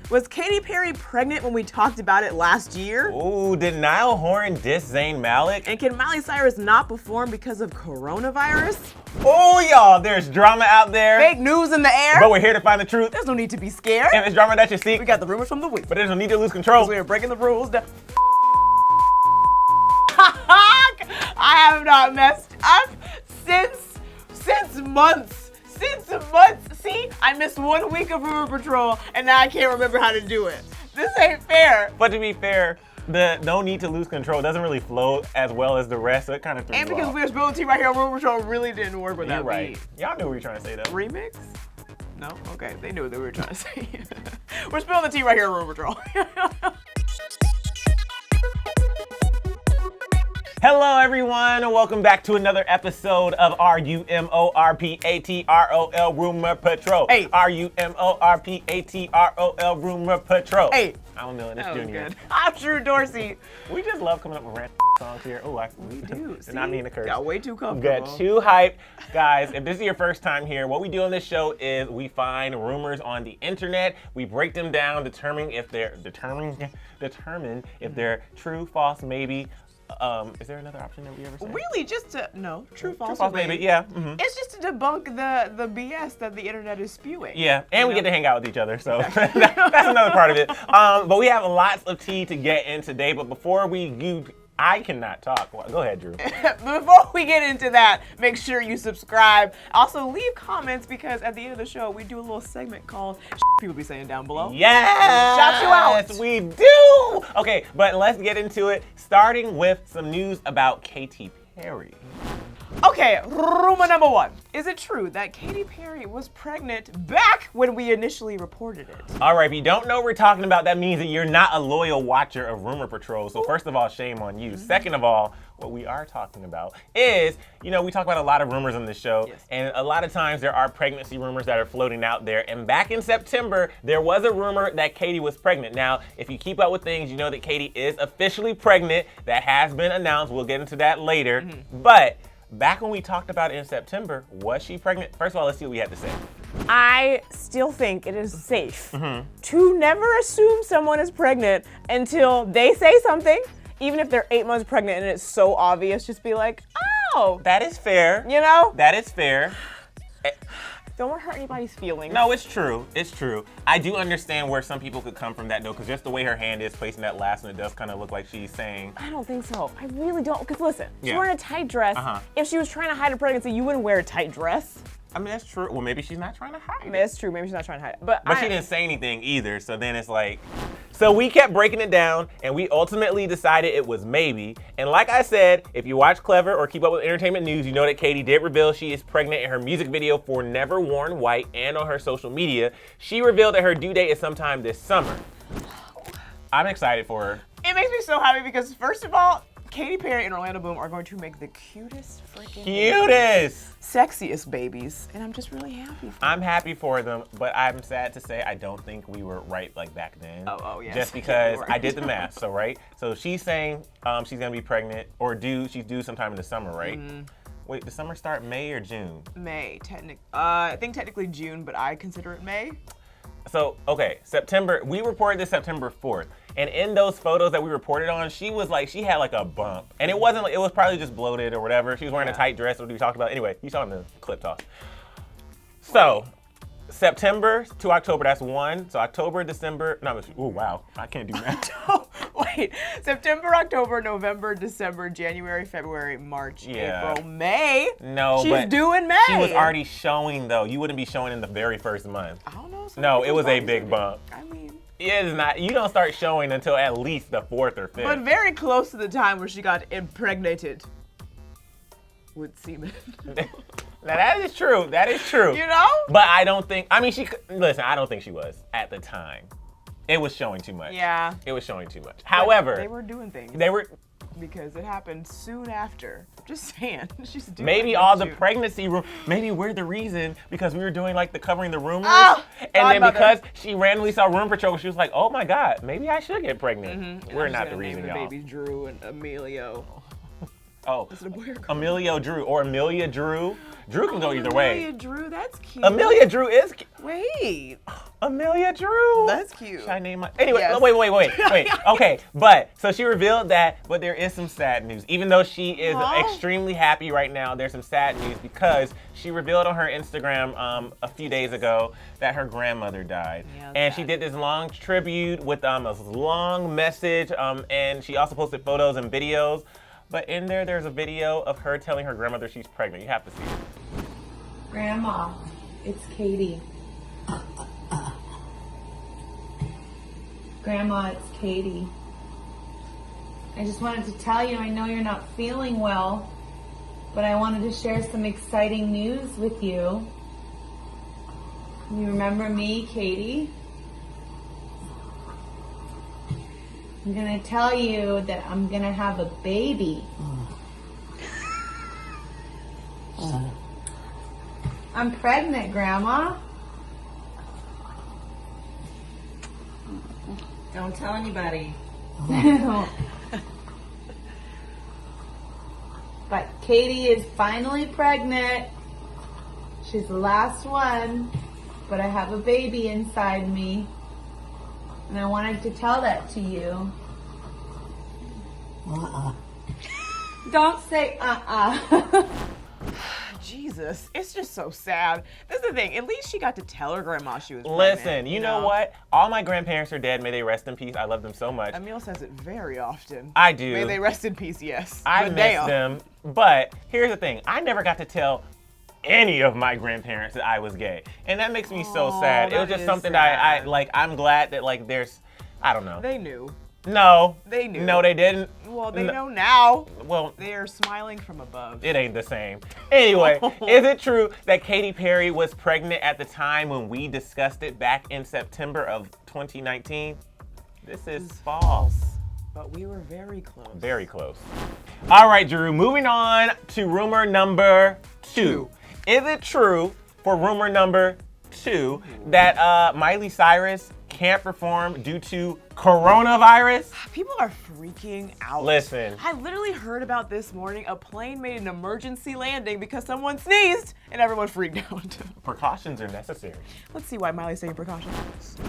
Was Katy Perry pregnant when we talked about it last year? Ooh, did Niall Horan diss Zayn Malik? And can Miley Cyrus not perform because of coronavirus? Oh, y'all, there's drama out there. Fake news in the air? But we're here to find the truth. There's no need to be scared. If it's drama that you seek, We got the rumors from the week. but there's no need to lose control. We are breaking the rules. I have not messed up since months. See, I missed 1 week of Rumor Patrol, and now I can't remember how to do it. This ain't fair. But to be fair, the no need to lose control doesn't really flow as well as the rest, so it kind of threw And you because off. we were spilling tea right here on Rumor Patrol, really didn't work with You're that right. beat. Y'all knew what we were trying to say, though. Remix? No? Okay, they knew what they were trying to say. We're spilling the tea right here on Rumor Patrol. Hello, everyone, and welcome back to another episode of RUMORPATROL Rumor Patrol. Hey. RUMORPATROL Rumor Patrol. Hey. I'm Malik, it's That was Junior. good. I'm Drew Dorsey. We just love coming up with random songs here. Oh, We do. Did not mean to curse. Got way too comfortable. Got too hype. Guys, if this is your first time here, what we do on this show is we find rumors on the internet. We break them down, determine if they're true, false, maybe. Is there another option that we ever say? Really, just to true, false, True, false, maybe. Yeah. Mhm. It's just to debunk the BS that the internet is spewing. Yeah, and we know? get to hang out with each other, so that's another part of it. But we have lots of tea to get in today. But before I cannot talk. Well, go ahead, Drew. Before we get into that, make sure you subscribe. Also, leave comments because at the end of the show, we do a little segment called people be saying down below. Yes! Shout you out. We do! Okay, but let's get into it, starting with some news about Katy Perry. Okay, rumor number one. Is it true that Katy Perry was pregnant back when we initially reported it? All right, if you don't know what we're talking about, that means that you're not a loyal watcher of Rumor Patrol. So first of all, shame on you. Second of all, what we are talking about is, we talk about a lot of rumors on this show. Yes. And a lot of times there are pregnancy rumors that are floating out there. And back in September, there was a rumor that Katy was pregnant. Now, if you keep up with things, you know that Katy is officially pregnant. That has been announced. We'll get into that later. But back when we talked about it in September, was she pregnant? First of all, let's see what we had to say. I still think it is safe to never assume someone is pregnant until they say something, even if they're 8 months pregnant and it's so obvious, just be like, oh, That is fair. That is fair. Don't want to hurt anybody's feelings. No, it's true. It's true. I do understand where some people could come from that, though, because just the way her hand is placing that last one, it does kind of look like she's saying. I don't think so. I really don't. Because listen, she's Yeah. wearing a tight dress. If she was trying to hide a pregnancy, you wouldn't wear a tight dress. I mean, that's true. Well, maybe she's not trying to hide I mean, it. that's true. Maybe she's not trying to hide it. But But she didn't say anything either, so then it's like. So we kept breaking it down, and we ultimately decided it was maybe. And like I said, if you watch Clevver or keep up with entertainment news, you know that Katy did reveal she is pregnant in her music video for Never Worn White and on her social media. She revealed that her due date is sometime this summer. I'm excited for her. It makes me so happy because, first of all, Katy Perry and Orlando Bloom are going to make the cutest freaking Cutest! sexiest babies, and I'm just really happy for I'm happy for them, but I'm sad to say I don't think we were right like back then. Oh, yes. Just Yeah, because we were. I did the math, so she's saying she's gonna be pregnant or she's due sometime in the summer, right? Wait, the summer start May or June? May, I think technically June, but I consider it May. So, okay, September, we reported this September 4th. And in those photos that we reported on, she had like a bump. And it wasn't like, it was probably just bloated or whatever. She was wearing a tight dress, what we talked about. Anyway, you saw in the clip toss. So, September to October, that's one. So October, December, oh wow, I can't do that. Wait, September, October, November, December, January, February, March, Yeah. April, May. No, She's but due in May. she was already showing though. You wouldn't be showing in the very first month. I don't know. No, it was a big bump. I mean, It is not, you don't start showing until at least the 4th or 5th. but very close to the time where she got impregnated with semen. Now that is true. That is true. You know? But I don't think. I mean, I don't think she was at the time. It was showing too much. Yeah. It was showing too much. However, they were doing things. they were. Because it happened soon after. Just saying. She's doing Maybe like all that the too. pregnancy maybe we're the reason because we were doing like the covering the rumors. Oh, and then godmother. because she randomly saw Rumor Patrol, she was like, oh my God, maybe I should get pregnant. And We're I'm not just the gonna reason, name y'all. the babies Drew and Emilio. Oh, Is it a boy or girl? Emilio Drew or Amelia Drew. Drew can go either way. Amelia Drew, that's cute. Amelia Drew is cute. Wait. Amelia Drew. That's cute. Should I name my... Anyway, Yes. wait. Okay, but so she revealed that, but there is some sad news. Even though she is extremely happy right now, there's some sad news because she revealed on her Instagram a few days ago that her grandmother died. Yeah, and sad. she did this long tribute with a long message, and she also posted photos and videos. But in there's a video of her telling her grandmother she's pregnant. You have to see it. Grandma, it's Katy. Grandma, it's Katy. I just wanted to tell you, I know you're not feeling well, but I wanted to share some exciting news with you. You remember me, Katy? I'm gonna tell you that I'm gonna have a baby. I'm pregnant, Grandma. Don't tell anybody. But Katy is finally pregnant. She's the last one, but I have a baby inside me. And I wanted to tell that to you. Don't say Jesus, it's just so sad. This is the thing. At least she got to tell her grandma she was pregnant. Listen, you know what? All my grandparents are dead. May they rest in peace. I love them so much. Emile says it very often. I do. May they rest in peace, yes. I But miss damn. them. But here's the thing. I never got to tell any of my grandparents that I was gay. And that makes me so sad. It was that just is something that I sad. like, I'm glad that like there's, I don't know. They knew. No. They knew. No, they didn't. Well, they know now. Well, They are smiling from above. it ain't the same. Anyway, is it true that Katy Perry was pregnant at the time when we discussed it back in September of 2019? This is false. But we were very close. Very close. All right, Drew, moving on to rumor number 2. Is it true for rumor number 2 that Miley Cyrus can't perform due to coronavirus? People are freaking out. Listen. I literally heard about this morning. A plane made an emergency landing because someone sneezed and everyone freaked out. Precautions are necessary. Let's see why Miley's taking precautions.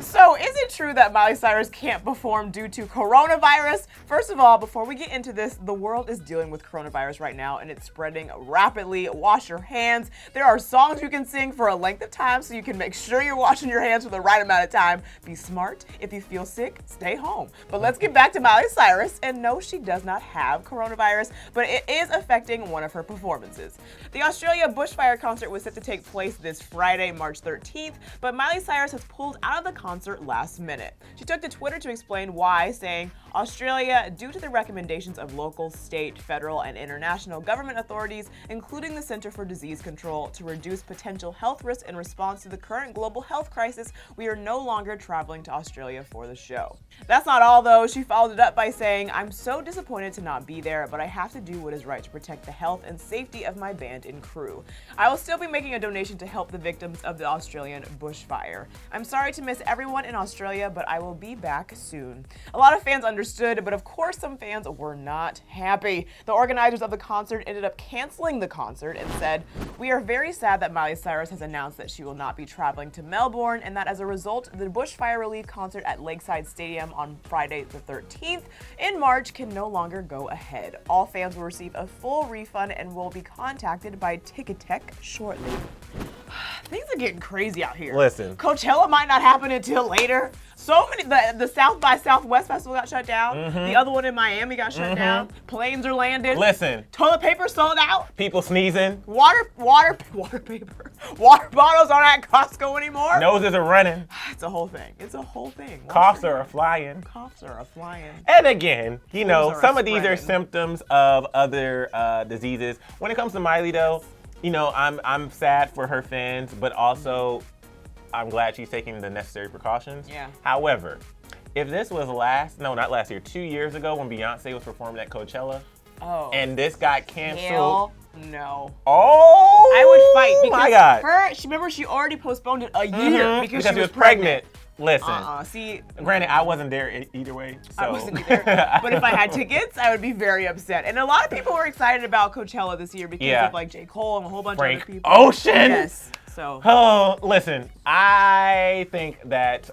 So, is it true that Miley Cyrus can't perform due to coronavirus? First of all, before we get into this, the world is dealing with coronavirus right now and it's spreading rapidly. Wash your hands. There are songs you can sing for a length of time so you can make sure you're washing your hands for the right amount of time. Be smart. If you feel sick, stay home. But let's get back to Miley Cyrus. And no, she does not have coronavirus, but it is affecting one of her performances. The Australia bushfire concert was set to take place this Friday, March 13th, but Miley Cyrus has pulled out of the concert last minute. She took to Twitter to explain why, saying, Australia, due to the recommendations of local, state, federal, and international government authorities, including the Center for Disease Control, to reduce potential health risks in response to the current global health crisis, we are no longer traveling to Australia for the show. That's not all though. She followed it up by saying, I'm so disappointed to not be there, but I have to do what is right to protect the health and safety of my band and crew. I will still be making a donation to help the victims of the Australian bushfire. I'm sorry to miss everyone in Australia, but I will be back soon. A lot of fans understood, but of course some fans were not happy. The organizers of the concert ended up canceling the concert and said, we are very sad that Miley Cyrus has announced that she will not be traveling to Melbourne and that as a result, the bushfire relief concert at Lakeside Stadium on Friday the 13th in March can no longer go ahead. All fans will receive a full refund and will be contacted by Ticketek shortly. Things are getting crazy out here. Listen. Coachella might not happen until later. So many, the South by Southwest Festival got shut down. The other one in Miami got shut down. Planes are landing. Listen. Toilet paper sold out. People sneezing. Water paper. Water bottles aren't at Costco anymore. Noses are running. It's a whole thing. It's a whole thing. Coughs are flying. Coughs are flying. And again, you know, are some of these are spreading. symptoms of other diseases. When it comes to Miley, though, you know, I'm sad for her fans, but also I'm glad she's taking the necessary precautions. Yeah. However, if this was not last year, 2 years ago when Beyonce was performing at Coachella, and this got canceled. Hell no. Oh, I would fight because my God. remember she already postponed it a year because she was pregnant. Listen. See, Granted, I wasn't there either way. So. I wasn't either. But if I had tickets, I would be very upset. And a lot of people were excited about Coachella this year because of like J. Cole and a whole bunch of other people. Ocean. Yes. So. Oh, listen. I think that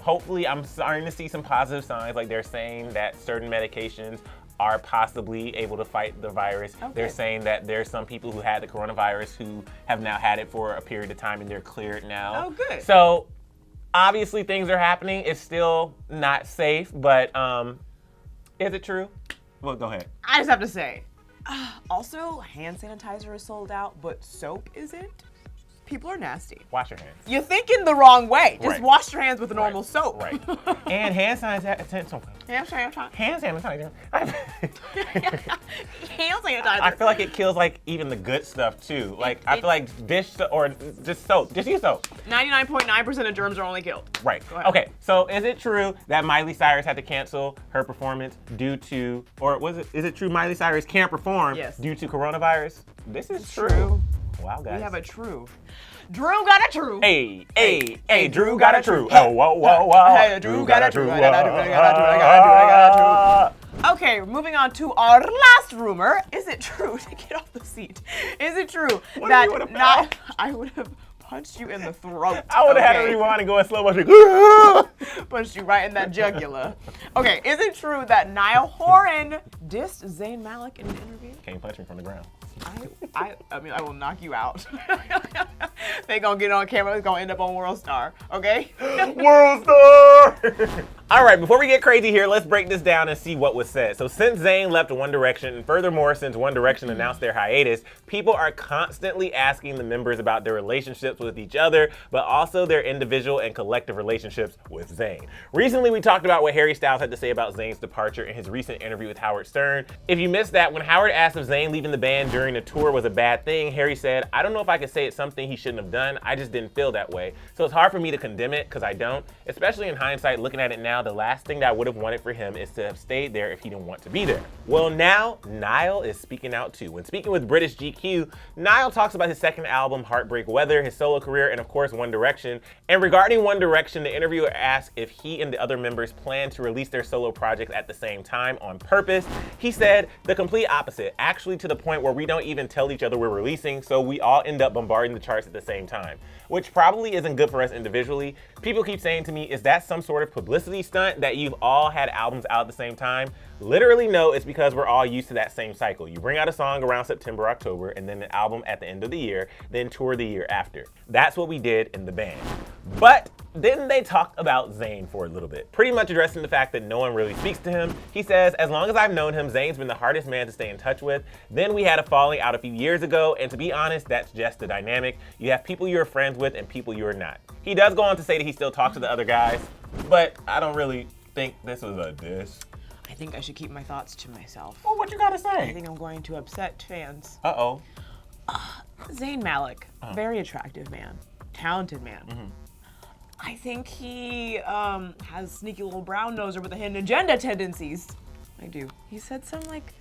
hopefully I'm starting to see some positive signs. Like they're saying that certain medications are possibly able to fight the virus. Okay. They're saying that there's some people who had the coronavirus who have now had it for a period of time and they're cleared now. Oh, good. So obviously things are happening. It's still not safe, but is it true? Well, go ahead. I just have to say, also hand sanitizer is sold out, but soap isn't. People are nasty. Wash your hands. You're thinking the wrong way. Just right. Wash your hands with normal soap. Right. And hand sanitizer. Hand sanitizer. Hand sanitizer. Hand sanitizer. I feel like it kills like even the good stuff too. Like I feel like dish or just soap. Just use soap. 99.9% of germs are only killed. Right. Okay. So is it true that Miley Cyrus had to cancel her performance due to, or is it true Miley Cyrus can't perform due to coronavirus? This is true. Wow, guys. We have a true. Drew got a true. Hey, Drew got a true. Oh, whoa. Hey, Drew got a true. I got a true. Okay, moving on to our last rumor. Is it true to get off the seat? Is it true that I would have punched you in the throat? I would have had to rewind and go in slow motion. Punched you right in that jugular. Okay, is it true that Niall Horan dissed Zayn Malik in an interview? Can't punch me from the ground. I mean, I will knock you out. They gonna get on camera. It's gonna end up on World Star. Okay? World Star. All right, before we get crazy here, let's break this down and see what was said. So since Zayn left One Direction, and furthermore, since One Direction announced their hiatus, people are constantly asking the members about their relationships with each other, but also their individual and collective relationships with Zayn. Recently, we talked about what Harry Styles had to say about Zayn's departure in his recent interview with Howard Stern. If you missed that, when Howard asked if Zayn leaving the band during the tour was a bad thing, Harry said, "I don't know if I could say it's something he shouldn't have done. I just didn't feel that way. So it's hard for me to condemn it because I don't. Especially in hindsight, looking at it now, the last thing that I would have wanted for him is to have stayed there if he didn't want to be there." Well, now Niall is speaking out too. When speaking with British GQ, Niall talks about his second album, Heartbreak Weather, his solo career, and of course, One Direction. And regarding One Direction, the interviewer asked if he and the other members plan to release their solo projects at the same time on purpose. He said, "The complete opposite, actually to the point where we don't even tell each other we're releasing, so we all end up bombarding the charts at the same time," which probably isn't good for us individually. People keep saying to me, is that some sort of publicity stunt that you've all had albums out at the same time? Literally, no, it's because we're all used to that same cycle. You bring out a song around September, October, and then an album at the end of the year, then tour the year after. That's what we did in the band. But then they talked about Zayn for a little bit, pretty much addressing the fact that no one really speaks to him. He says, "As long as I've known him, Zayn's been the hardest man to stay in touch with. Then we had a falling out a few years ago, and to be honest, that's just the dynamic. You have people you're friends with and people you're not." He does go on to say that he still talks to the other guys, but I don't really think this was a diss. I think I should keep my thoughts to myself. Well, what you gotta say? I think I'm going to upset fans. Uh-oh. Zayn Malik, very attractive man, talented man. I think he has sneaky little brown noser with a hidden agenda tendencies. I do. He said some like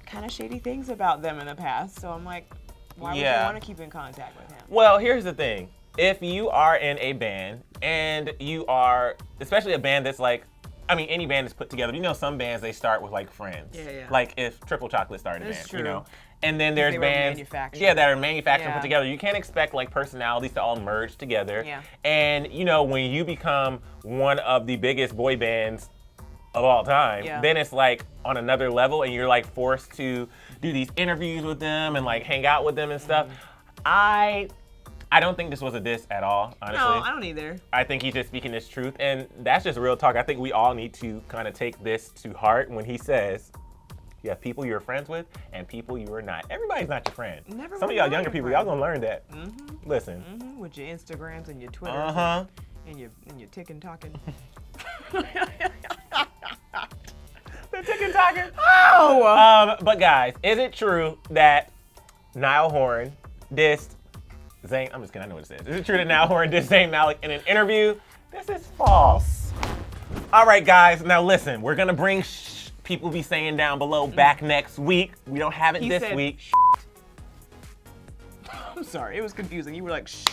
kind of shady things about them in the past, so I'm like, why would you want to keep in contact with him? Well, here's the thing. If you are in a band and you are, especially a band that's like, I mean, any band that's put together, you know, some bands, they start with like friends. Yeah. Like if Triple Chocolate started a band, true. you know? And then there's bands that are manufactured put together. You can't expect like personalities to all merge together. Yeah. And you know, when you become one of the biggest boy bands of all time, then it's like on another level and you're like forced to do these interviews with them and like hang out with them and stuff. I don't think this was a diss at all, honestly. No, I don't either. I think he's just speaking his truth, and that's just real talk. I think we all need to kind of take this to heart when he says, you have people you're friends with and people you are not. Everybody's not your friend. Some of y'all younger people, y'all gonna learn that. Listen. With your Instagrams and your Twitters and your ticking talking. The ticking talking. Oh! But guys, is it true that Niall Horan dissed Zayn? I'm just kidding, I know what it says. Is it true that Niall Horan dissed Zayn Malik in an interview? This is false. All right, guys, now listen, we're gonna bring people be saying down below back next week. We don't have it this week. I'm sorry, it was confusing. You were like, shh.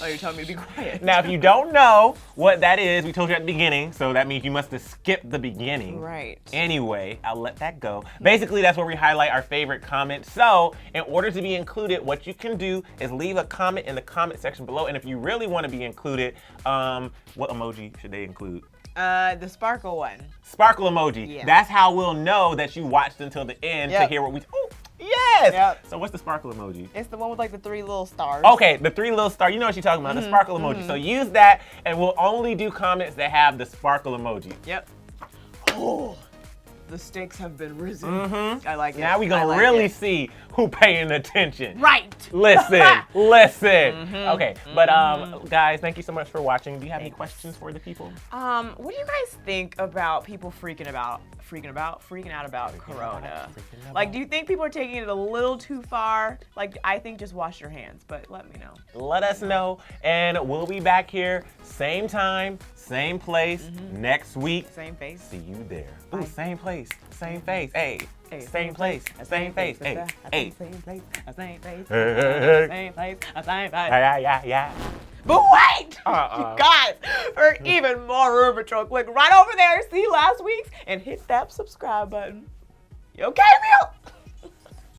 Oh, you're telling me to be quiet. Now, if you don't know what that is, we told you at the beginning, so that means you must have skipped the beginning. Right. Anyway, I'll let that go. Basically, that's where we highlight our favorite comments. So, in order to be included, what you can do is leave a comment in the comment section below. And if you really want to be included, what emoji should they include? The sparkle one. Sparkle emoji. Yeah. That's how we'll know that you watched until the end to Yep. hear what we. Oh, yes. Yep. So what's the sparkle emoji? It's the one with like the 3 little stars. Okay, the 3 little stars. You know what you're talking about, the sparkle emoji. So use that, and we'll only do comments that have the sparkle emoji. Yep. Oh, the stakes have been risen. I like it. Now we're I gonna like really it. see who paying attention. Right. Listen, listen. Okay, but guys, thank you so much for watching. Do you have any questions for the people? What do you guys think about people freaking out about Corona? Like, do you think people are taking it a little too far? Like, I think just wash your hands, but let me know. Let us know, and we'll be back here, same time, same place, next week. Same face. See you there. Bye. Ooh, same place, same face. Hey, same place, same face. Hey, hey. Same place, same face, Hey. same place, same face. Yeah. But wait! You guys, for even more Rumor Patrol, click right over there, see last week's, and hit that subscribe button. You gave me